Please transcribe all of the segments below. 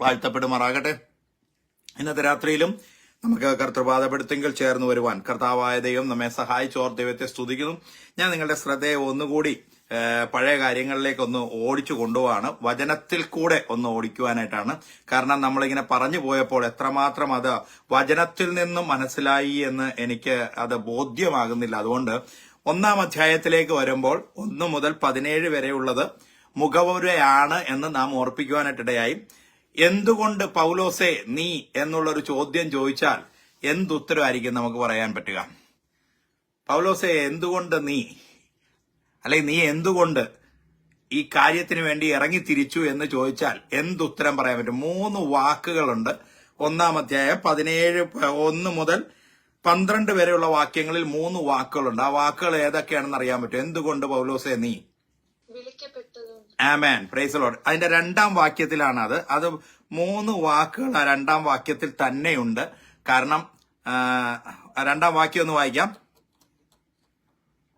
വാഴ്ത്തപ്പെടുമാറാകട്ടെ. ഇന്നത്തെ രാത്രിയിലും നമുക്ക് കർത്തൃപാദപ്പെടുത്തെങ്കിൽ ചേർന്ന് വരുവാൻ കർത്താവായ ദൈവം നമ്മെ സഹായിച്ചോർ ദൈവത്തെ സ്തുതിക്കുന്നു. ഞാൻ നിങ്ങളുടെ ശ്രദ്ധയെ ഒന്നുകൂടി പഴയ കാര്യങ്ങളിലേക്ക് ഓടിച്ചു കൊണ്ടുപോവാണ്. വചനത്തിൽ കൂടെ ഓടിക്കുവാനായിട്ടാണ്. കാരണം നമ്മളിങ്ങനെ പറഞ്ഞു പോയപ്പോൾ എത്രമാത്രം അത് വചനത്തിൽ നിന്നും മനസ്സിലായി എന്ന് എനിക്ക് അത് ബോധ്യമാകുന്നില്ല. അതുകൊണ്ട് 1-ാം അധ്യായത്തിലേക്ക് വരുമ്പോൾ 1 മുതൽ 17 വരെയുള്ളത് മുഖവുരയാണ് എന്ന് നാം ഓർപ്പിക്കുവാനായിട്ടിടയായി. എന്തുകൊണ്ട് പൗലോസേ നീ എന്നുള്ളൊരു ചോദ്യം ചോദിച്ചാൽ എന്തുത്തരമായിരിക്കും നമുക്ക് പറയാൻ പറ്റുക? പൗലോസേ എന്തുകൊണ്ട് നീ, അല്ലെങ്കിൽ നീ എന്തുകൊണ്ട് ഈ കാര്യത്തിന് വേണ്ടി ഇറങ്ങി തിരിച്ചു എന്ന് ചോദിച്ചാൽ എന്തുത്തരം പറയാൻ പറ്റും? 3 വാക്കുകളുണ്ട്. 1-ാം അധ്യായം 1 മുതൽ 12 വരെയുള്ള വാക്യങ്ങളിൽ 3 വാക്കുകളുണ്ട്. ആ വാക്കുകൾ ഏതൊക്കെയാണെന്ന് അറിയാൻ പറ്റും? എന്തുകൊണ്ട് പൗലോസേ നീ ആമേൻ, പ്രൈസ് ദി ലോർഡ്. അതിന്റെ 2-ാം വാക്യത്തിലാണ് അത് 3 വാക്കുകൾ ആ 2-ാം വാക്യത്തിൽ തന്നെയുണ്ട്. കാരണം 2-ാം വാക്യം ഒന്ന് വായിക്കാം.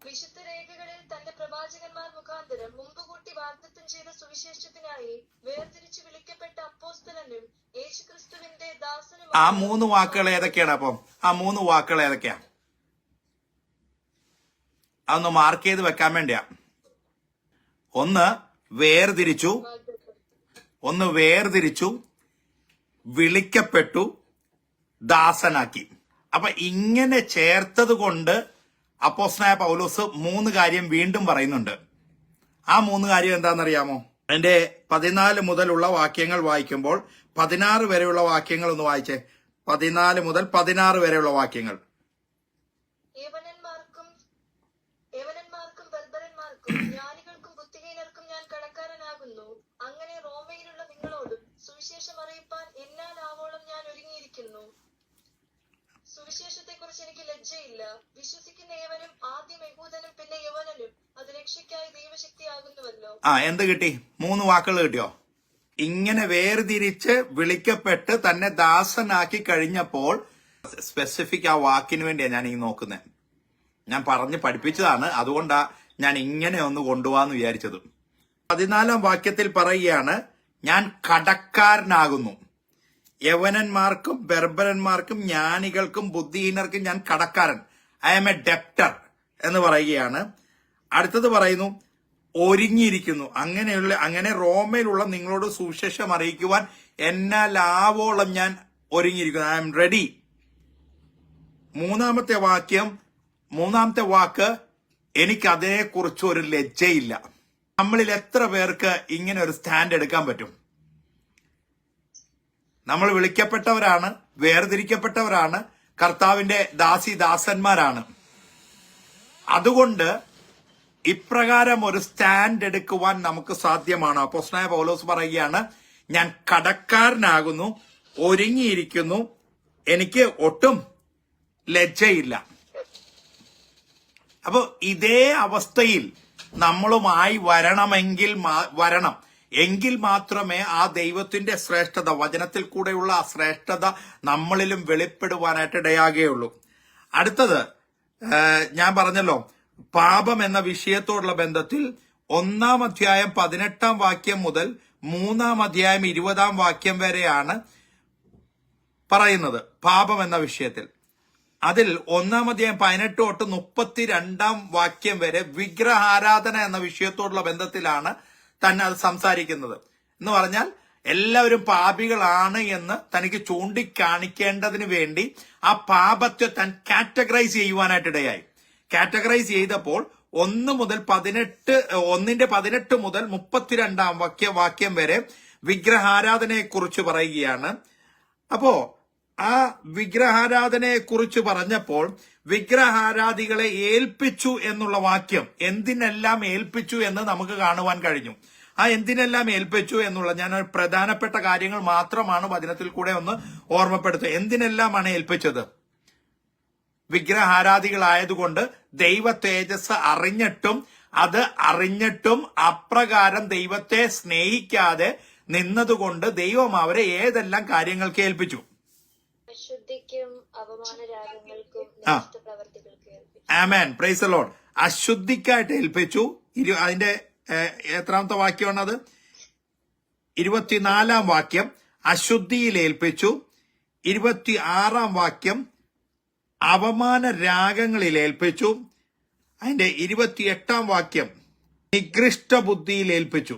വിശുദ്ധ രേഖകളിൽ തന്റെ പ്രവാചകന്മാർ മുഖാന്തരം മുമ്പുകൂട്ടി വാഗ്ദത്തം ചെയ്ത സുവിശേഷത്തിനായി വേർതിരിച്ചു വിളിക്കപ്പെട്ട അപ്പോസ്തലനും യേശുക്രിസ്തുവിന്റെ ദാസനും. ആ 3 വാക്കുകൾ ഏതൊക്കെയാണ്? അപ്പം ആ 3 വാക്കുകൾ ഏതൊക്കെയാ? അതൊന്ന് മാർക്ക് ചെയ്ത് വെക്കാൻ വേണ്ടിയാ. ഒന്ന് വേർതിരിച്ചു, വിളിക്കപ്പെട്ടു, ദാസനാക്കി. അപ്പൊ ഇങ്ങനെ ചേർത്തത് കൊണ്ട് അപ്പോസ്തലനായ പൗലോസ് 3 കാര്യം വീണ്ടും പറയുന്നുണ്ട്. ആ 3 കാര്യം എന്താണെന്നറിയാമോ? അതിന്റെ 14 മുതലുള്ള വാക്യങ്ങൾ വായിക്കുമ്പോൾ 16 വരെയുള്ള വാക്യങ്ങൾ ഒന്ന് വായിച്ചേ. 14 മുതൽ 16 വരെയുള്ള വാക്യങ്ങൾ. യവനന്മാർക്കും ബർബരന്മാർക്കും ജ്ഞാനികൾക്കും ബുദ്ധിഹീനർക്കും ഞാൻ കടക്കാരനാകുന്നു. അങ്ങനെ റോമയിലുള്ള നിങ്ങളോടും സുവിശേഷം അറിയിപ്പാൻ എന്നാൽ ആവോളം ഞാൻ ഒരുങ്ങിയിരിക്കുന്നു. സുവിശേഷത്തെ കുറിച്ച് എനിക്ക് ലജ്ജയില്ല. വിശ്വസിക്കുന്ന ഏവനും ആദ്യം യഹൂദനും പിന്നെ യവനനും അത് രക്ഷയ്ക്കായി ദൈവശക്തിയാകുന്നുവല്ലോ. എന്ത് കിട്ടി? 3 വാക്കുകൾ കിട്ടിയോ? ഇങ്ങനെ വേർതിരിച്ച് വിളിക്കപ്പെട്ട് തന്നെ ദാസനാക്കി കഴിഞ്ഞപ്പോൾ സ്പെസിഫിക് ആ വാക്കിന് വേണ്ടിയാണ് ഞാൻ ഈ നോക്കുന്നത്. ഞാൻ പറഞ്ഞ് പഠിപ്പിച്ചതാണ്. അതുകൊണ്ടാ ഞാൻ ഇങ്ങനെ ഒന്ന് കൊണ്ടുപോകാന്ന് വിചാരിച്ചത്. 14-ാം വാക്യത്തിൽ പറയുകയാണ്, ഞാൻ കടക്കാരനാകുന്നു. യവനന്മാർക്കും ബർബരന്മാർക്കും ജ്ഞാനികൾക്കും ബുദ്ധിഹീനർക്കും ഞാൻ കടക്കാരൻ. ഐ ആം എ ഡെപ്റ്റർ എന്ന് പറയുകയാണ്. അടുത്തത് പറയുന്നു, ഒരുങ്ങിയിരിക്കുന്നു. അങ്ങനെ റോമയിലുള്ള നിങ്ങളോട് സുവിശേഷം അറിയിക്കുവാൻ എന്നാലാവോളം ഞാൻ ഒരുങ്ങിയിരിക്കുന്നു. I am ready. മൂന്നാമത്തെ വാക്ക്, എനിക്ക് അതേക്കുറിച്ച് ഒരു ലജ്ജയില്ല. നമ്മളിൽ എത്ര പേർക്ക് ഇങ്ങനെ ഒരു സ്റ്റാൻഡ് എടുക്കാൻ പറ്റും? നമ്മൾ വിളിക്കപ്പെട്ടവരാണ്, വേർതിരിക്കപ്പെട്ടവരാണ്, കർത്താവിന്റെ ദാസന്മാരാണ്. അതുകൊണ്ട് ഇപ്രകാരം ഒരു സ്റ്റാൻഡ് എടുക്കുവാൻ നമുക്ക് സാധ്യമാണോ? അപ്പോസ്തലനായ പൗലോസ് പറയുകയാണ്, ഞാൻ കടക്കാരനാകുന്നു, ഒരുങ്ങിയിരിക്കുന്നു, എനിക്ക് ഒട്ടും ലജ്ജയില്ല. അപ്പൊ ഇതേ അവസ്ഥയിൽ നമ്മളുമായി എങ്കിൽ മാത്രമേ ആ ദൈവത്തിന്റെ ശ്രേഷ്ഠത, വചനത്തിൽ കൂടെയുള്ള ആ ശ്രേഷ്ഠത നമ്മളിലും വെളിപ്പെടുവാനായിട്ട് ഇടയാകുകയുള്ളൂ. അടുത്തത് ഞാൻ പറഞ്ഞല്ലോ, പാപം എന്ന വിഷയത്തോടുള്ള ബന്ധത്തിൽ 1-ാം അധ്യായം 18-ാം വാക്യം മുതൽ 3-ാം അധ്യായം 20-ാം വാക്യം വരെയാണ് പറയുന്നത് പാപം എന്ന വിഷയത്തിൽ. അതിൽ 1-ാം അധ്യായം 18 തൊട്ട് 32-ാം വാക്യം വരെ വിഗ്രഹാരാധന എന്ന വിഷയത്തോടുള്ള ബന്ധത്തിലാണ് തന്നെ അത് സംസാരിക്കുന്നത്. എന്ന് പറഞ്ഞാൽ എല്ലാവരും പാപികളാണ് എന്ന് തനിക്ക് ചൂണ്ടിക്കാണിക്കേണ്ടതിന് വേണ്ടി ആ പാപത്തെ താൻ കാറ്റഗറൈസ് ചെയ്യുവാനായിട്ടിടയായി. കാറ്റഗറൈസ് ചെയ്തപ്പോൾ 1 മുതൽ 18 മുതൽ 32-ാം വാക്യം വരെ വിഗ്രഹാരാധനയെ കുറിച്ച് പറയുകയാണ്. അപ്പോ ആ വിഗ്രഹാരാധനയെ കുറിച്ച് പറഞ്ഞപ്പോൾ വിഗ്രഹാരാധികളെ ഏൽപ്പിച്ചു എന്നുള്ള വാക്യം എന്തിനെല്ലാം ഏൽപ്പിച്ചു എന്ന് നമുക്ക് കാണുവാൻ കഴിഞ്ഞു. ആ എന്തിനെല്ലാം ഏൽപ്പിച്ചു എന്നുള്ള ഞാൻ പ്രധാനപ്പെട്ട കാര്യങ്ങൾ മാത്രമാണ് വചനത്തിൽ കൂടെ ഒന്ന് ഓർമ്മപ്പെടുത്തുക. എന്തിനെല്ലാമാണ് ഏൽപ്പിച്ചത്? വിഗ്രഹാരാധികളായതുകൊണ്ട് ദൈവ തേജസ് അറിഞ്ഞിട്ടും അപ്രകാരം ദൈവത്തെ സ്നേഹിക്കാതെ നിന്നതുകൊണ്ട് ദൈവം അവരെ ഏതെല്ലാം കാര്യങ്ങൾക്ക് ഏൽപ്പിച്ചു? ആമേൻ, പ്രൈസ് ദി ലോർഡ്. അശുദ്ധിക്കായിട്ട് ഏൽപ്പിച്ചു. അതിന്റെ എത്രാമത്തെ വാക്യമാണ് അത്? 24-ാം വാക്യം. അശുദ്ധിയിൽ ഏൽപ്പിച്ചു. 26 വാക്യം അവമാന രാഗങ്ങളിൽ ഏൽപ്പിച്ചു. അതിന്റെ 28 വാക്യം നികൃഷ്ട ബുദ്ധിയിൽ ഏൽപ്പിച്ചു.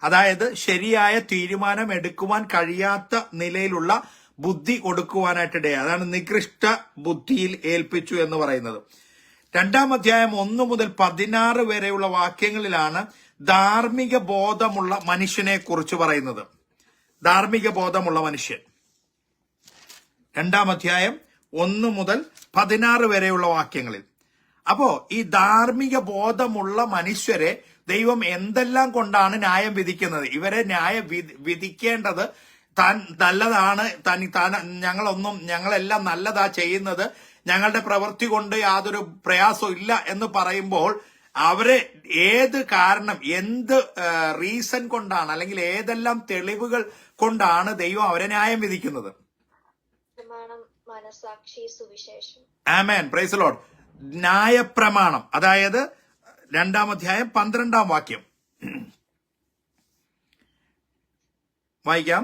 അതായത് ശരിയായ തീരുമാനം എടുക്കുവാൻ കഴിയാത്ത നിലയിലുള്ള ബുദ്ധി കൊടുക്കുവാനായിട്ടിടയായി. അതാണ് നികൃഷ്ട ബുദ്ധിയിൽ ഏൽപ്പിച്ചു എന്ന് പറയുന്നത്. 2-ാം അധ്യായം 1 മുതൽ 16 വരെയുള്ള വാക്യങ്ങളിലാണ് ധാർമ്മിക ബോധമുള്ള മനുഷ്യനെ കുറിച്ച് പറയുന്നത്. ധാർമ്മിക ബോധമുള്ള മനുഷ്യൻ 2-ാം അധ്യായം 1 മുതൽ 16 വരെയുള്ള വാക്യങ്ങളിൽ. അപ്പോ ഈ ധാർമ്മിക ബോധമുള്ള മനുഷ്യരെ ദൈവം എന്തെല്ലാം കൊണ്ടാണ് ന്യായം വിധിക്കുന്നത്? ഇവരെ വിധിക്കേണ്ടത് താൻ നല്ലതാണ്, ഞങ്ങളെല്ലാം നല്ലതാ ചെയ്യുന്നത്, ഞങ്ങളുടെ പ്രവൃത്തി കൊണ്ട് യാതൊരു പ്രയാസവും ഇല്ല എന്ന് പറയുമ്പോൾ അവരെ ഏത് കാരണം, എന്ത് റീസൺ കൊണ്ടാണ്, അല്ലെങ്കിൽ ഏതെല്ലാം തെളിവുകൾ കൊണ്ടാണ് ദൈവം അവരെ ന്യായം വിധിക്കുന്നത്? മനസാക്ഷി, സുവിശേഷം. ആമേൻ, പ്രൈസ് ദി ലോർഡ്. ന്യായപ്രമാണം, അതായത് 2-ാം അധ്യായം 12-ാം വാക്യം വായിക്കാം.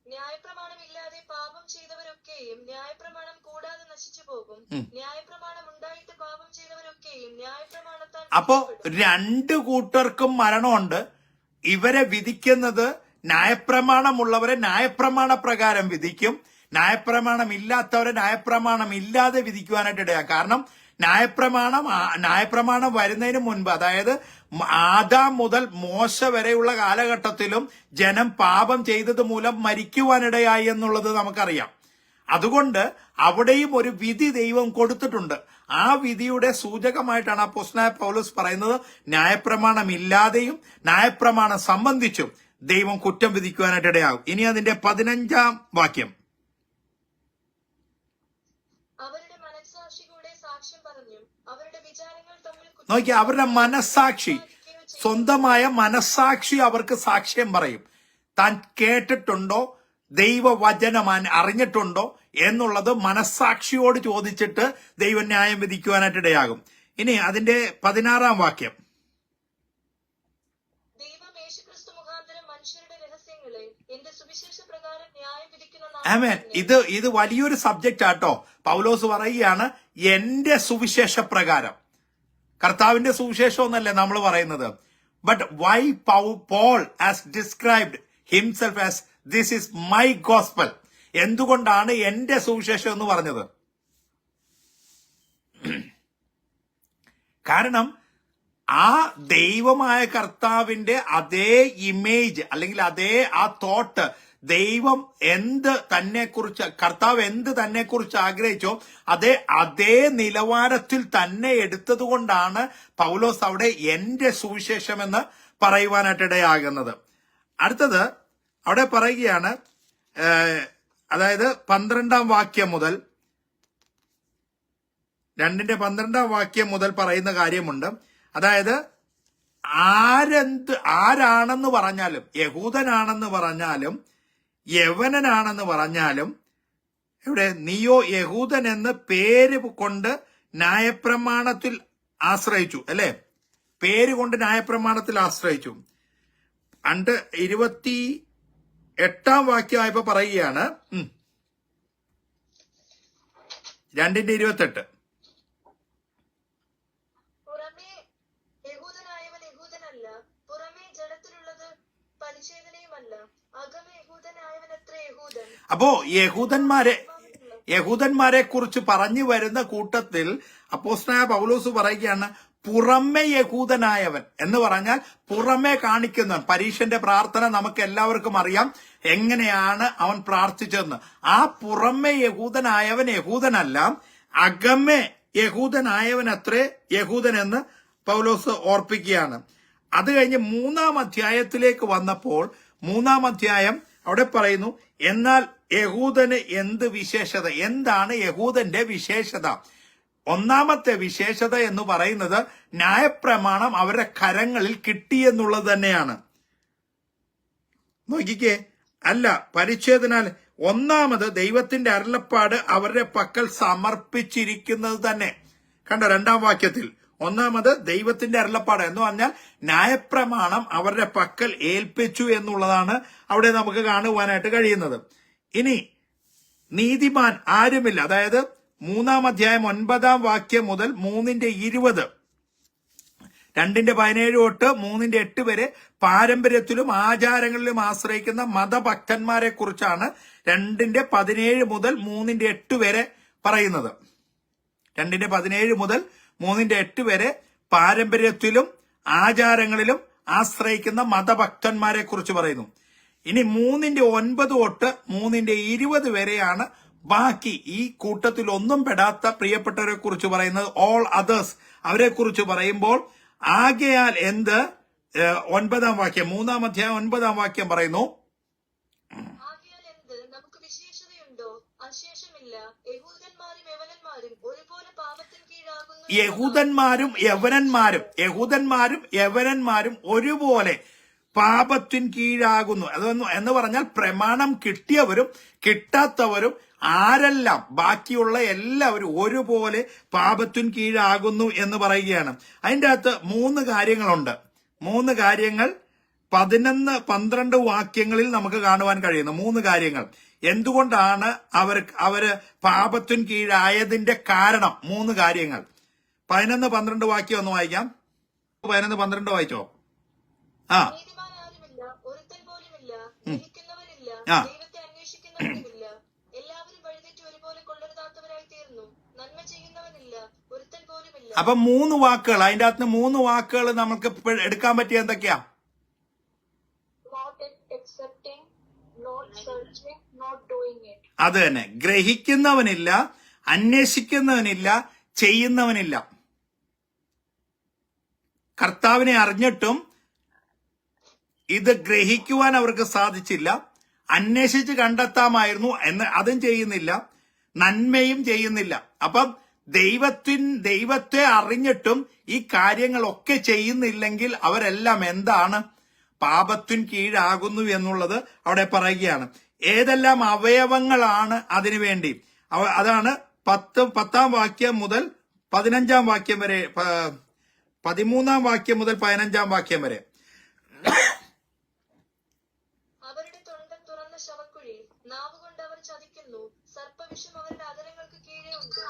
ന്യായപ്രമാണം ഇല്ലാതെ പാപം ചെയ്തവരൊക്കെയും ന്യായപ്രമാണം കൂടാതെ നശിച്ചു പോകും. ന്യായപ്രമാണം ഉണ്ടായിട്ട് പാപം ചെയ്തവരൊക്കെയും ന്യായപ്രമാണത്താൽ. അപ്പോ 2 കൂട്ടർക്കും മരണമുണ്ട്. ഇവരെ വിധിക്കുന്നത് ന്യായപ്രമാണമുള്ളവരെ ന്യായപ്രമാണ പ്രകാരം വിധിക്കും, ന്യായപ്രമാണം ഇല്ലാത്തവരെ ന്യായപ്രമാണം ഇല്ലാതെ വിധിക്കുവാനായിട്ട് ഇടയാകും. കാരണം ന്യായപ്രമാണം വരുന്നതിന് മുൻപ്, അതായത് ആദാം മുതൽ മോശ വരെയുള്ള കാലഘട്ടത്തിലും ജനം പാപം ചെയ്തത് മൂലം മരിക്കുവാനിടയായി എന്നുള്ളത് നമുക്കറിയാം. അതുകൊണ്ട് അവിടെയും ഒരു വിധി ദൈവം കൊടുത്തിട്ടുണ്ട്. ആ വിധിയുടെ സൂചകമായിട്ടാണ് അപ്പോസ്തലനായ പൗലോസ് പറയുന്നത്, ന്യായപ്രമാണം ഇല്ലാതെയും ന്യായപ്രമാണം സംബന്ധിച്ചും ദൈവം കുറ്റം വിധിക്കുവാനായിട്ട് ഇടയാകും. ഇനി അതിന്റെ 15-ാം വാക്യം. നോക്കി, അവരുടെ മനസാക്ഷി, സ്വന്തമായ മനസാക്ഷി അവർക്ക് സാക്ഷ്യം പറയും. താൻ കേട്ടിട്ടുണ്ടോ, ദൈവവചനം അറിഞ്ഞിട്ടുണ്ടോ എന്നുള്ളത് മനസാക്ഷിയോട് ചോദിച്ചിട്ട് ദൈവം ന്യായം വിധിക്കുവാനായിട്ട് ഇടയാകും. ഇനി അതിന്റെ 16-ാം വാക്യം. ആമേൻ. ഇത് വലിയൊരു സബ്ജക്റ്റ് ആട്ടോ. പൗലോസ് പറയുകയാണ്, എന്റെ സുവിശേഷ പ്രകാരം. കർത്താവിന്റെ സുവിശേഷം എന്നല്ലേ നമ്മൾ പറയുന്നത്. But why Paul has described himself as this is my gospel. എന്തുകൊണ്ടാണ് എന്റെ സുവിശേഷം എന്ന് പറഞ്ഞത്? കാരണം ആ ദൈവമായ കർത്താവിന്റെ അതേ ഇമേജ്, അല്ലെങ്കിൽ അതേ ആ തോട്ട്, ദൈവം കർത്താവ് എന്ത് തന്നെ കുറിച്ച് ആഗ്രഹിച്ചോ അതേ നിലവാരത്തിൽ തന്നെ എടുത്തത് കൊണ്ടാണ് പൗലോസ് അവിടെ എന്റെ സുവിശേഷം എന്ന് പറയുവാനായിട്ടിടയാകുന്നത്. അടുത്തത് അവിടെ പറയുകയാണ്, അതായത് 12-ാം വാക്യം മുതൽ 2-ന്റെ 12-ാം വാക്യം മുതൽ പറയുന്ന കാര്യമുണ്ട്. അതായത് ആരാണെന്ന് പറഞ്ഞാലും, യഹൂദനാണെന്ന് പറഞ്ഞാലും യവനനാണെന്ന് പറഞ്ഞാലും, ഇവിടെ നീയോ യഹൂദൻ എന്ന് പേര് കൊണ്ട് ന്യായപ്രമാണത്തിൽ ആശ്രയിച്ചു, അല്ലെ? പേര് കൊണ്ട് ന്യായപ്രമാണത്തിൽ ആശ്രയിച്ചു. 28-ാം വാക്യമായപ്പോ പറയുകയാണ്, 2-ന്റെ 28. അപ്പോ യഹൂദന്മാരെ കുറിച്ച് പറഞ്ഞു വരുന്ന കൂട്ടത്തിൽ അപ്പോസ്തലനായ പൗലോസ് പറയുകയാണ്, പുറമെ യഹൂദനായവൻ എന്ന് പറഞ്ഞാൽ പുറമെ കാണിക്കുന്നവൻ. പരീക്ഷന്റെ പ്രാർത്ഥന നമുക്ക് എല്ലാവർക്കും അറിയാം എങ്ങനെയാണ് അവൻ പ്രാർത്ഥിച്ചതെന്ന്. ആ പുറമെ യഹൂദനായവൻ യഹൂദനല്ല, അകമേ യഹൂദനായവൻ അത്രേ യഹൂദൻ എന്ന് പൗലോസ് ഓർപ്പിക്കുകയാണ്. അത് കഴിഞ്ഞ് 3-ാം അധ്യായത്തിലേക്ക് വന്നപ്പോൾ 3-ാം അധ്യായം അവിടെ പറയുന്നു, എന്നാൽ യഹൂദന് എന്ത് വിശേഷത? എന്താണ് യഹൂദന്റെ വിശേഷത? ഒന്നാമത്തെ വിശേഷത എന്ന് പറയുന്നത് ന്യായപ്രമാണം അവരുടെ കരങ്ങളിൽ കിട്ടിയെന്നുള്ളത് തന്നെയാണ്. നോക്കിക്കേ, അല്ല പരിച്ഛേദനാൽ ഒന്നാമത് ദൈവത്തിന്റെ അരുളപ്പാട് അവരുടെ പക്കൽ സമർപ്പിച്ചിരിക്കുന്നത് തന്നെ. കണ്ടോ, 2-ാം വാക്യത്തിൽ ഒന്നാമത് ദൈവത്തിന്റെ അരുളപ്പാട് എന്ന് പറഞ്ഞാൽ ന്യായപ്രമാണം അവരുടെ പക്കൽ ഏൽപ്പിച്ചു എന്നുള്ളതാണ് അവിടെ നമുക്ക് കാണുവാനായിട്ട് കഴിയുന്നത്. ഇനി നീതിമാൻ ആരുമില്ല, അതായത് 3-ാം അധ്യായം 9-ാം വാക്യം മുതൽ 3:20, 2:17 തൊട്ട് 3:8 വരെ പാരമ്പര്യത്തിലും ആചാരങ്ങളിലും ആശ്രയിക്കുന്ന മതഭക്തന്മാരെ കുറിച്ചാണ് 2:17 മുതൽ 3:8 വരെ പറയുന്നത്. 2:17 മുതൽ 3:8 വരെ പാരമ്പര്യത്തിലും ആചാരങ്ങളിലും ആശ്രയിക്കുന്ന മതഭക്തന്മാരെ കുറിച്ച് പറയുന്നു. ഇനി 3:9 തൊട്ട് 3:20 വരെയാണ് ബാക്കി ഈ കൂട്ടത്തിൽ ഒന്നും പെടാത്ത പ്രിയപ്പെട്ടവരെ കുറിച്ച് പറയുന്നത്, ഓൾ അതേഴ്സ്, അവരെ കുറിച്ച് പറയുമ്പോൾ ആകയാൽ എന്ത് 9-ാം വാക്യം, 3-ാം അധ്യായം 9-ാം വാക്യം പറയുന്നു, ആകയാൽ എന്ത് നമുക്ക് വിശേഷതയുണ്ടോ? അശേഷമില്ല. യഹൂദന്മാരും യവനന്മാരും ഒരുപോലെ പാപത്തിന് കീഴാകുന്നു. യഹൂദന്മാരും യവനന്മാരും ഒരുപോലെ പാപത്തിന് കീഴാകുന്നു. എന്ന് പറഞ്ഞാൽ പ്രമാണം കിട്ടിയവരും കിട്ടാത്തവരും ആരെല്ലാം ബാക്കിയുള്ള എല്ലാവരും ഒരുപോലെ പാപത്തിന് കീഴാകുന്നു എന്ന് പറയുകയാണ്. അതിൻ്റെ അകത്ത് 3 കാര്യങ്ങളുണ്ട്. 3 കാര്യങ്ങൾ 11-12 വാക്യങ്ങളിൽ നമുക്ക് കാണുവാൻ കഴിയുന്നു. 3 കാര്യങ്ങൾ എന്തുകൊണ്ടാണ് അവര് പാപത്തിന് കീഴായതിന്റെ കാരണം. 3 കാര്യങ്ങൾ. 11-12 വാക്യം ഒന്ന് വായിക്കാം. 11-12 വായിച്ചോ. നീതിമാൻ ആരുമില്ല, ഒരുത്തൻ പോലുമില്ല. ഗ്രഹിക്കുന്നവരില്ല, ദൈവത്തെ അന്വേഷിക്കുന്നവരുമില്ല. എല്ലാവരും വഴിതെറ്റി ഒരുപോലെ കൊള്ളരുതാത്തവരായി തീർന്നു. നന്മ ചെയ്യുന്നവനില്ല, ഒരുത്തൻ പോലുമില്ല. അപ്പൊ 3 വാക്കുകൾ, അതിന്റെ അകത്ത് 3 വാക്കുകൾ നമുക്ക് എടുക്കാൻ പറ്റിയ എന്തൊക്കെയാ? Not accepting, not searching, not doing it. അത് തന്നെ, ഗ്രഹിക്കുന്നവനില്ല, അന്വേഷിക്കുന്നവനില്ല, ചെയ്യുന്നവനില്ല. കർത്താവിനെ അറിഞ്ഞിട്ടും ഇത് ഗ്രഹിക്കുവാൻ അവർക്ക് സാധിച്ചില്ല. അന്വേഷിച്ച് കണ്ടെത്താമായിരുന്നു എന്ന് അതും ചെയ്യുന്നില്ല, നന്മയും ചെയ്യുന്നില്ല. അപ്പം ദൈവത്തെ അറിഞ്ഞിട്ടും ഈ കാര്യങ്ങളൊക്കെ ചെയ്യുന്നില്ലെങ്കിൽ അവരെല്ലാം എന്താണ്? പാപത്തിന് കീഴാകുന്നു എന്നുള്ളത് അവിടെ പറയുകയാണ്. ഏതെല്ലാം അവയവങ്ങളാണ് അതിനു വേണ്ടി? അതാണ് 10-ാം വാക്യം മുതൽ 15-ാം വാക്യം വരെ, 13-ാം വാക്യം മുതൽ 15-ാം വാക്യം വരെ. അവരുടെ തൊണ്ടൻ തുറന്ന ശവക്കുഴി, നാവുകൊണ്ട് അവർ ചതിക്കുന്നു. സർപ്പവിഷം അവരുടെ അധരങ്ങൾക്ക് കീഴേ ഉണ്ട്.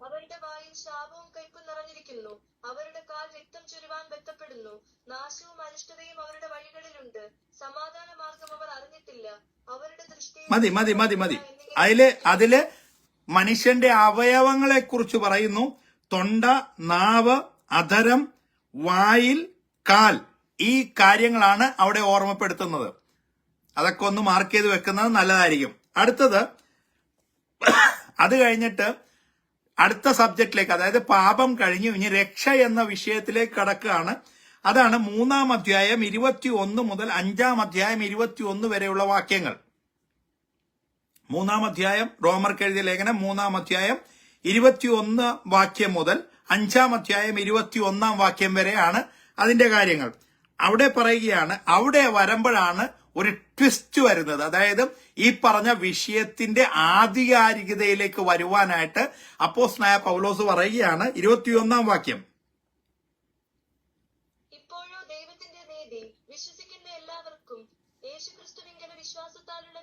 അവരുടെ വായിൽ ശാപവും കയ്പും നിറഞ്ഞിരിക്കുന്നു. അവരുടെ കാൽ രക്തം ചൊരിവാൻ ബന്ധപ്പെടുന്നു. നാശവും അനിഷ്ടതയും അവരുടെ വഴികളിലുണ്ട്. സമാധാന മാർഗം അവർ അറിഞ്ഞിട്ടില്ല. അവരുടെ ദൃഷ്ടി മതി. അതില് മനുഷ്യന്റെ അവയവങ്ങളെ കുറിച്ച് പറയുന്നു. തൊണ്ട, നാവ്, അധരം, വായിൽ, കാൽ, ഈ കാര്യങ്ങളാണ് അവിടെ ഓർമ്മപ്പെടുത്തുന്നത്. അതൊക്കെ ഒന്ന് മാർക്ക് ചെയ്ത് വെക്കുന്നത് നല്ലതായിരിക്കും. അടുത്തത്, അത് കഴിഞ്ഞിട്ട് അടുത്ത സബ്ജക്റ്റിലേക്ക്, അതായത് പാപം കഴിഞ്ഞു ഇനി രക്ഷ എന്ന വിഷയത്തിലേക്ക് കടക്കുകയാണ്. അതാണ് 3-ാം അധ്യായം 21 മുതൽ 5-ാം അധ്യായം 21 വരെയുള്ള വാക്യങ്ങൾ. 3-ാം അധ്യായം, റോമർക്ക് എഴുതിയ ലേഖനം 3-ാം അധ്യായം 21 വാക്യം മുതൽ 5-ാം അധ്യായം 21-ാം വാക്യം വരെയാണ് അതിന്റെ കാര്യങ്ങൾ. അവിടെ പറയുകയാണ്, അവിടെ വരുമ്പോഴാണ് ഒരു ട്വിസ്റ്റ് വരുന്നത്. അതായത് ഈ പറഞ്ഞ വിഷയത്തിന്റെ ആധികാരികതയിലേക്ക് വരുവാനായിട്ട് അപ്പോസ്തലനായ പൗലോസ് പറയുകയാണ്. 21-ാം വാക്യം, ഇപ്പോഴോ ദൈവത്തിന്റെ നീതി വിശ്വസിക്കുന്ന എല്ലാവർക്കും യേശുക്രിസ്തുവിങ്കലെ വിശ്വാസത്താലുള്ള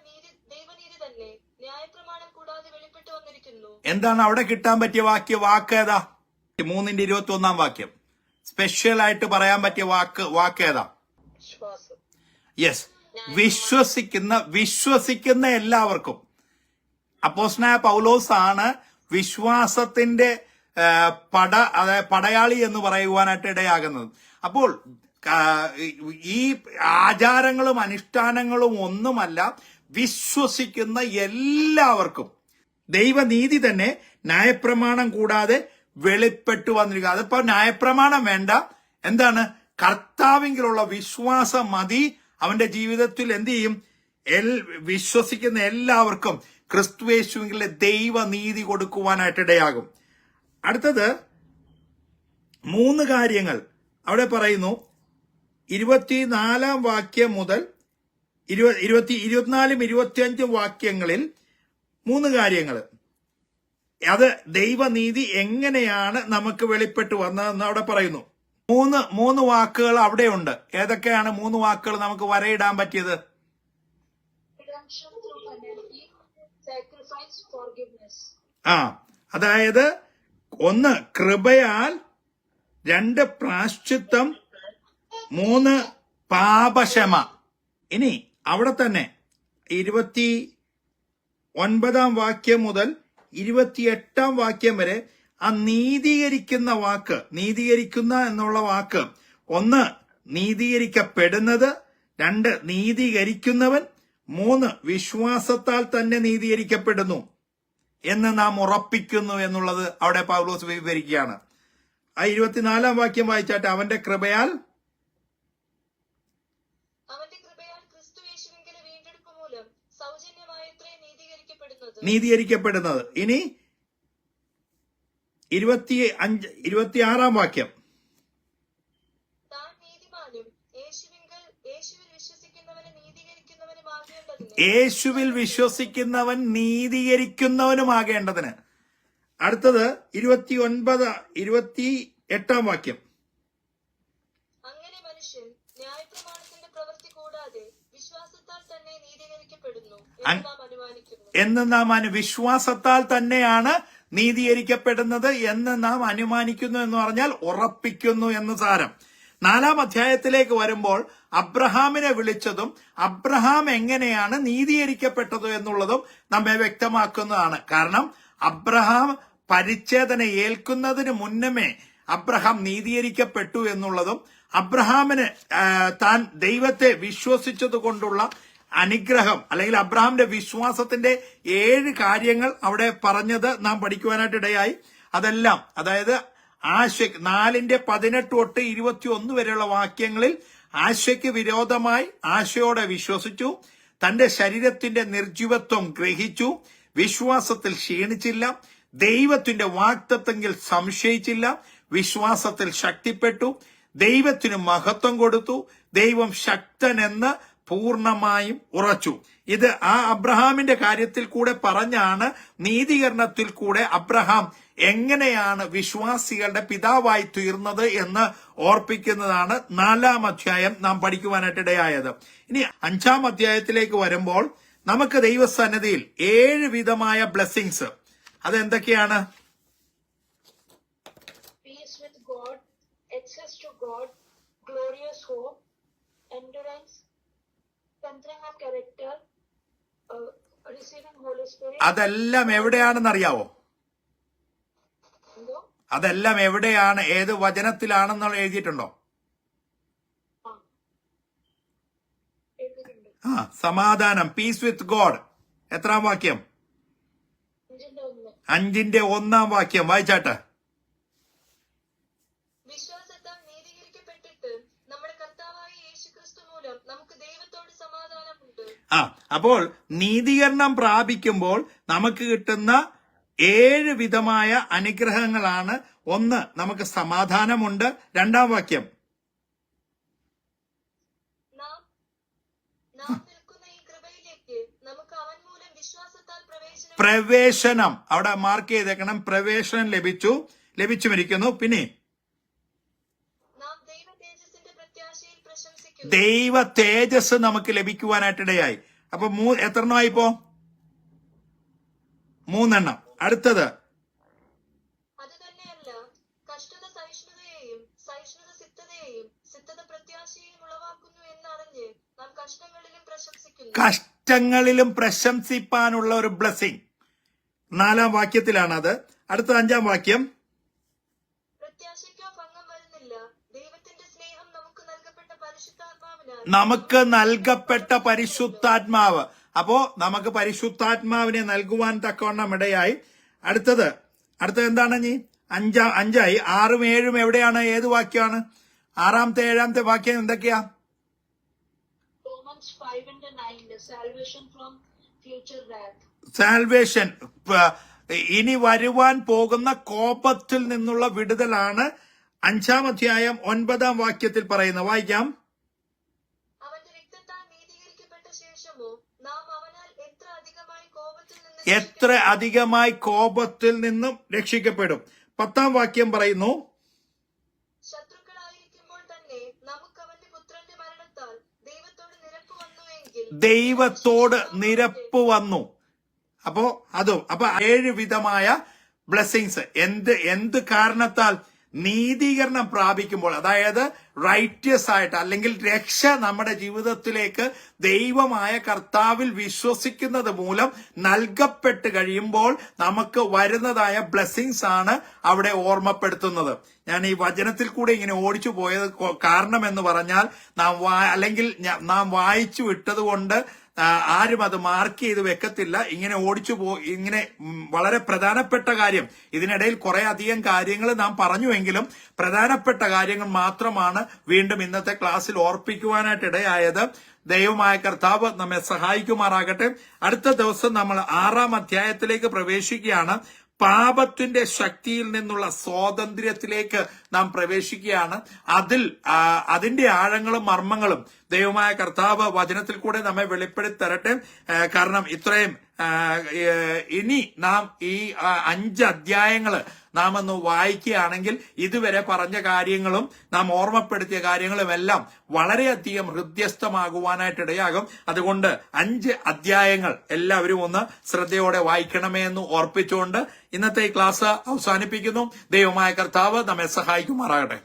ദൈവനീതി തന്നെ ന്യായപ്രമാണം കൂടാതെ വെളിപ്പെട്ടു വന്നിരിക്കുന്നു. എന്താണ് അവിടെ കിട്ടാൻ പറ്റിയ വാക്ക് ഏതാ? 3:21-ാം വാക്യം. സ്പെഷ്യൽ ആയിട്ട് പറയാൻ പറ്റിയ വാക്ക് ഏതാ? യെസ്, വിശ്വസിക്കുന്ന എല്ലാവർക്കും. അപ്പോസ്തലനായ പൗലോസ് ആണ് വിശ്വാസത്തിന്റെ പടയാളി എന്ന് പറയുവാനായിട്ട് ഇടയാകുന്നത്. അപ്പോൾ ഈ ആചാരങ്ങളും അനുഷ്ഠാനങ്ങളും ഒന്നുമല്ല, വിശ്വസിക്കുന്ന എല്ലാവർക്കും ദൈവനീതി തന്നെ ന്യായപ്രമാണം കൂടാതെ വെളിപ്പെട്ടു വന്നിരിക്കുക. അതിപ്പോ ന്യായപ്രമാണം വേണ്ട, എന്താണ്? കർത്താവിലുള്ള വിശ്വാസം മതി. അവന്റെ ജീവിതത്തിൽ എന്ത് ചെയ്യും? വിശ്വസിക്കുന്ന എല്ലാവർക്കും ക്രിസ്തുയേശുവിലെ ദൈവനീതി കൊടുക്കുവാനായിട്ട് ഇടയാകും. അടുത്തത് 3 കാര്യങ്ങൾ അവിടെ പറയുന്നു. 24-ാം വാക്യം മുതൽ 24-25 വാക്യങ്ങളിൽ 3 കാര്യങ്ങൾ. അത് ദൈവനീതി എങ്ങനെയാണ് നമുക്ക് വെളിപ്പെട്ട് വന്നതെന്ന് അവിടെ പറയുന്നു. മൂന്ന് വാക്കുകൾ അവിടെയുണ്ട്. ഏതൊക്കെയാണ് മൂന്ന് വാക്കുകൾ നമുക്ക് വരയിടാൻ പറ്റിയത്? redemption through penalty, sacrifice, forgiveness. അതായത് ഒന്ന് കൃപയാൽ, രണ്ട് പ്രാശ്ചിത്തം, മൂന്ന് പാപക്ഷമ. ഇനി അവിടെ തന്നെ 29 വാക്യം മുതൽ 28 വാക്യം വരെ ആ നീതീകരിക്കുന്ന വാക്ക്, നീതീകരിക്കുന്ന എന്നുള്ള വാക്ക്, ഒന്ന് നീതീകരിക്കപ്പെടുന്നത്, രണ്ട് നീതീകരിക്കുന്നവൻ, മൂന്ന് വിശ്വാസത്താൽ തന്നെ നീതീകരിക്കപ്പെടുന്നു എന്ന് നാം ഉറപ്പിക്കുന്നു എന്നുള്ളത് അവിടെ പൗലോസ് വിവരിക്കുകയാണ്. ആ 24 വാക്യം വായിച്ചാട്ടെ. അവന്റെ കൃപയാൽ ക്രിസ്തു യേശുവിങ്കലെ വീണ്ടെടുപ്പ് മൂലം സൗജന്യമായത്രേ നീതീകരിക്കപ്പെടുന്നത്. ഇനി 26 വാക്യം. താൻ നീതിമാനും യേശുവിൽ വിശ്വസിക്കുന്നവൻ നീതീകരിക്കുന്നവനുമാകേണ്ടതിന്. അടുത്തത് 28 വാക്യം. അങ്ങനെ മനുഷ്യൻ ന്യായപ്രമാണത്തിന്റെ പ്രവൃത്തി കൂടാതെ വിശ്വാസത്താൽ തന്നെ നീതീകരിക്കപ്പെടുന്നു എന്ന് നാം വിശ്വാസത്താൽ തന്നെയാണ് നീതീകരിക്കപ്പെടുന്നത് എന്ന് നാം അനുമാനിക്കുന്നു എന്ന് പറഞ്ഞാൽ ഉറപ്പിക്കുന്നു എന്ന് സാരം. 4 അധ്യായത്തിലേക്ക് വരുമ്പോൾ അബ്രഹാമിനെ വിളിച്ചതും അബ്രഹാം എങ്ങനെയാണ് നീതീകരിക്കപ്പെട്ടത് എന്നുള്ളതും നമ്മെ വ്യക്തമാക്കുന്നതാണ്. കാരണം അബ്രഹാം പരിച്ഛേദന ഏൽക്കുന്നതിന് മുന്നമേ അബ്രഹാം നീതീകരിക്കപ്പെട്ടു എന്നുള്ളതും അബ്രഹാമിന് താൻ ദൈവത്തെ വിശ്വസിച്ചത് കൊണ്ടുള്ള അനുഗ്രഹം, അല്ലെങ്കിൽ അബ്രഹാമിന്റെ വിശ്വാസത്തിന്റെ 7 കാര്യങ്ങൾ അവിടെ പറഞ്ഞത് നാം പഠിക്കുവാനായിട്ട് ഇടയായി. അതെല്ലാം, അതായത് 4:18 തൊട്ട് 21 വരെയുള്ള വാക്യങ്ങളിൽ ആശയ്ക്ക് വിരോധമായി ആശയോടെ വിശ്വസിച്ചു, തന്റെ ശരീരത്തിന്റെ നിർജ്ജീവത്വം ഗ്രഹിച്ചു, വിശ്വാസത്തിൽ ക്ഷീണിച്ചില്ല, ദൈവത്തിന്റെ വാഗ്ദത്തത്തിൽ സംശയിച്ചില്ല, വിശ്വാസത്തിൽ ശക്തിപ്പെട്ടു, ദൈവത്തിന് മഹത്വം കൊടുത്തു, ദൈവം ശക്തനെന്ന് പൂർണ്ണമായും ഉറച്ചു. ഇത് ആ അബ്രഹാമിന്റെ കാര്യത്തിൽ കൂടെ പറഞ്ഞാണ് നീതീകരണത്തിൽ കൂടെ അബ്രഹാം എങ്ങനെയാണ് വിശ്വാസികളുടെ പിതാവായി തീർന്നത് എന്ന് ഓർപ്പിക്കുന്നതാണ് 4 അധ്യായം നാം പഠിക്കുവാനായിട്ടിടയായത്. ഇനി 5 അധ്യായത്തിലേക്ക് വരുമ്പോൾ നമുക്ക് ദൈവസന്നിധിയിൽ 7 വിധമായ blessings. അതെന്തൊക്കെയാണ്? Peace with God, access to God, glorious hope, endurance, strengthening of character, receiving Holy Spirit. അതെല്ലാം എവിടെയാണെന്നറിയാവോ? അതെല്ലാം എവിടെയാണ്, ഏത് വചനത്തിലാണെന്നുള്ള എഴുതിയിട്ടുണ്ടോ? സമാധാനം, പീസ് വിത്ത് ഗോഡ്. എത്രാം വാക്യം? 5:1 വാക്യം വായിച്ചാട്ടെ. വിശ്വാസത്താൽ നീതീകരിക്കപ്പെട്ടിട്ട് നമ്മുടെ കർത്താവായ യേശുക്രിസ്തു മൂലം നമുക്ക് ദൈവത്തോട് സമാധാനമുണ്ട്. അപ്പോൾ നീതീകരണം പ്രാപിക്കുമ്പോൾ നമുക്ക് കിട്ടുന്ന 7 വിധമായ അനുഗ്രഹങ്ങളാണ്. ഒന്ന്, നമുക്ക് സമാധാനമുണ്ട്. 2 വാക്യം, നാം നിൽക്കുന്ന ഈ കൃപയിലേക്ക് നമുക്ക് അവൻ മൂലം വിശ്വാസത്താൽ പ്രവേശനം. അവിടെ മാർക്ക് ചെയ്തേക്കണം, പ്രവേശനം ലഭിച്ചുമിരിക്കുന്നു. പിന്നെ ദൈവ തേജസ് നമുക്ക് ലഭിക്കുവാനായിട്ടിടയായി. അപ്പൊ എത്രണ്ണമായി ഇപ്പോ? 3 അടുത്തത് കഷ്ടങ്ങളിലും പ്രശംസിപ്പാനുള്ള ഒരു ബ്ലെസ്സിങ് 4 വാക്യത്തിലാണ് അത്. അടുത്ത 5 വാക്യം, നമുക്ക് നൽകപ്പെട്ട പരിശുദ്ധാത്മാവ്. അപ്പോ നമുക്ക് പരിശുദ്ധാത്മാവിനെ നൽകുവാൻ തക്കവണ്ണം ഇടയായി. അടുത്തത് എന്താണ്? 5 6ഉം 7ഉം എവിടെയാണ്? ഏത് വാക്യമാണ്? 6ാമത്തെ 7ാമത്തെ വാക്യം എന്തൊക്കെയാ? സാൽവേഷൻ, ഇനി വരുവാൻ പോകുന്ന കോപത്തിൽ നിന്നുള്ള വിടുതലാണ് 5ാം അധ്യായം 9ാം വാക്യത്തിൽ പറയുന്നത്. വായിക്കാം. എത്ര അധികമായി കോപത്തിൽ നിന്നും രക്ഷിക്കപ്പെടും. 10-ാം വാക്യം പറയുന്നു, ശത്രുക്കളായിരിക്കുമ്പോൾ തന്നെ നമുക്ക് അവന്റെ പുത്രന്റെ മരണത്താൽ ദൈവത്തോട് നിരപ്പ് വന്നു എങ്കിൽ ദൈവത്തോട് നിരപ്പ് വന്നു. അപ്പോ 7 വിധമായ ബ്ലെസ്സിങ്സ് എന്ത് കാരണത്താൽ നീതീകരണം പ്രാപിക്കുമ്പോൾ, അതായത് റൈറ്റ്യസ് ആയിട്ട് അല്ലെങ്കിൽ രക്ഷ നമ്മുടെ ജീവിതത്തിലേക്ക് ദൈവമായ കർത്താവിൽ വിശ്വസിക്കുന്നത് മൂലം നൽകപ്പെട്ട് കഴിയുമ്പോൾ നമുക്ക് വരുന്നതായ ബ്ലെസ്സിങ്സ് ആണ് അവിടെ ഓർമ്മപ്പെടുത്തുന്നത്. ഞാൻ ഈ വചനത്തിൽ കൂടെ ഇങ്ങനെ ഓടിച്ചു പോയത് കാരണം എന്ന് പറഞ്ഞാൽ നാം വായിച്ചു വിട്ടത് കൊണ്ട് ആരും അത് മാർക്ക് ചെയ്ത് വെക്കത്തില്ല. ഇങ്ങനെ ഇങ്ങനെ വളരെ പ്രധാനപ്പെട്ട കാര്യം, ഇതിനിടയിൽ കുറെ അധികം കാര്യങ്ങൾ നാം പറഞ്ഞുവെങ്കിലും പ്രധാനപ്പെട്ട കാര്യങ്ങൾ മാത്രമാണ് വീണ്ടും ഇന്നത്തെ ക്ലാസ്സിൽ ഓർപ്പിക്കുവാനായിട്ട് ഇടയായത്. ദൈവമായ കർത്താവ് നമ്മെ സഹായിക്കുമാറാകട്ടെ. അടുത്ത ദിവസം നമ്മൾ 6-ാം അധ്യായത്തിലേക്ക് പ്രവേശിക്കുകയാണ്. പാപത്തിന്റെ ശക്തിയിൽ നിന്നുള്ള സ്വാതന്ത്ര്യത്തിലേക്ക് നാം പ്രവേശിക്കുകയാണ്. അതിന്റെ ആഴങ്ങളും മർമ്മങ്ങളും ദൈവമായ കർത്താവ് വചനത്തിൽ കൂടെ നമ്മെ വെളിപ്പെടുത്തി തരട്ടെ. കാരണം ഇത്രയും ഇനി നാം ഈ 5 അധ്യായങ്ങള് നാം ഒന്ന് വായിക്കുകയാണെങ്കിൽ ഇതുവരെ പറഞ്ഞ കാര്യങ്ങളും നാം ഓർമ്മപ്പെടുത്തിയ കാര്യങ്ങളും എല്ലാം വളരെയധികം ഹൃദ്യസ്ഥമാകുവാനായിട്ട് ഇടയാകും. അതുകൊണ്ട് 5 അധ്യായങ്ങൾ എല്ലാവരും ഒന്ന് ശ്രദ്ധയോടെ വായിക്കണമേ എന്ന് ഓർപ്പിച്ചുകൊണ്ട് ഇന്നത്തെ ഈ ക്ലാസ് അവസാനിപ്പിക്കുന്നു. ദൈവമായ കർത്താവ് നമ്മെ സഹായിക്കുമാറാകട്ടെ.